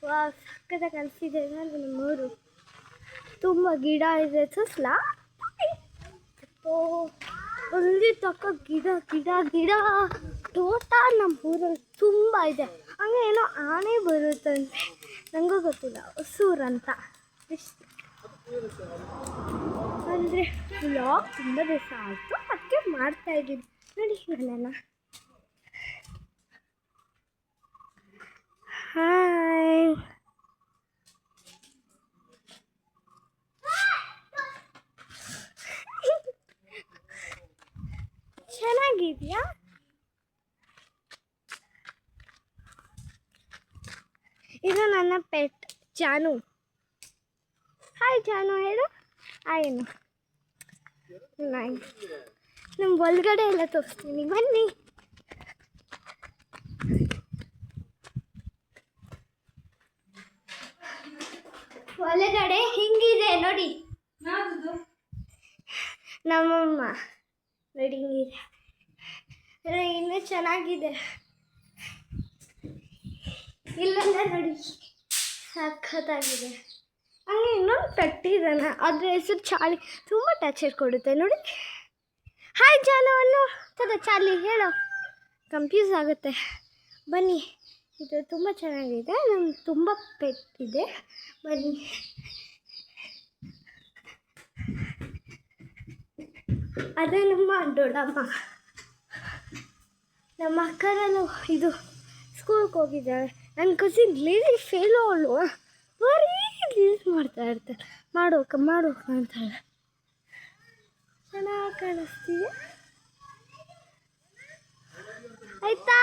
ವಾ ಸಕ್ಕತ್ತಾಗಿ ಕಲಿಸಿದೆ ನೋಡಿ ನಮ್ಮೂರು. ತುಂಬ ಗಿಡ ಇದೆ ಸುಸ್ಲಾ ಅಲ್ಲಿ ತಕ್ಕ ಗಿಡ ಗಿಡ ಗಿಡ ತೋಟ ನಮ್ಮೂರಲ್ಲಿ ತುಂಬ ಇದೆ. ಹಂಗೆ ಏನೋ ಆನೆ ಬರುತ್ತಂತೆ, ನನಗೂ ಗೊತ್ತಿಲ್ಲ, ಹೊಸೂರಂತ. ಅಂದರೆ ವ್ಲಾಗ್ ತುಂಬ ದಿವಸ ಆಯಿತು, ಅದಕ್ಕೆ ಮಾಡ್ತಾಯಿದ್ದೀನಿ ನೋಡಿ ನನ್ನ. ಹಾಯ್, ಚೆನ್ನಾಗಿದೆಯಾ? ಇದು ನನ್ನ ಪೆಟ್ ಜಾನು. ಹಾಯ್ ಜಾನು ಹೇಳು. ಹಾಯೇನು ನಮ್ಮ ಒಳಗಡೆ ಎಲ್ಲ ತೋರಿಸ್ತೀನಿ ಬನ್ನಿ. ಒಳಗಡೆ ಹಿಂಗಿದೆ ನೋಡಿ ನಮ್ಮಮ್ಮ ನೋಡಿ ಹಿಂಗಿದೆ. ಇನ್ನೂ ಚೆನ್ನಾಗಿದೆ. ಇಲ್ಲೆಲ್ಲ ನೋಡಿ ಸಖತ್ತಾಗಿದೆ. ಹಂಗೆ ಇನ್ನೊಂದು ಪೆಟ್ಟಿದ್ದಾನೆ, ಅದ್ರ ಹೆಸರು ಚಾಲಿ. ತುಂಬ ಟಚರ್ ಕೊಡುತ್ತೆ ನೋಡಿ. ಹಾಯ್ ಜಾನು ಅನ್ನು ತದ ಚಾಲಿ ಹೇಳೋ, ಕನ್ಫ್ಯೂಸ್ ಆಗುತ್ತೆ. ಬನ್ನಿ, ಇದು ತುಂಬ ಚೆನ್ನಾಗಿದೆ. ನಮ್ಗೆ ತುಂಬ ಪೆಟ್ ಇದೆ, ಬನ್ನಿ. ಅದೇ ನಮ್ಮ ದೊಡ್ಡಮ್ಮ. ನಮ್ಮ ಅಕ್ಕನೂ ಇದು ಸ್ಕೂಲ್ಗೆ ಹೋಗಿದ್ದಾಳೆ. ನನ್ನ ಕಸಿನ್ ಲೇಡಿ ಫೇಲು ಅವಳು, ಬರೀ ರೀಲ್ಸ್ ಮಾಡ್ತಾ ಇರ್ತಾಳೆ. ಮಾಡೋಕ ಅಂತಾಳೆ. ಚೆನ್ನಾಗಿ ಕಾಣಿಸ್ತೀವಿ ಆಯಿತಾ?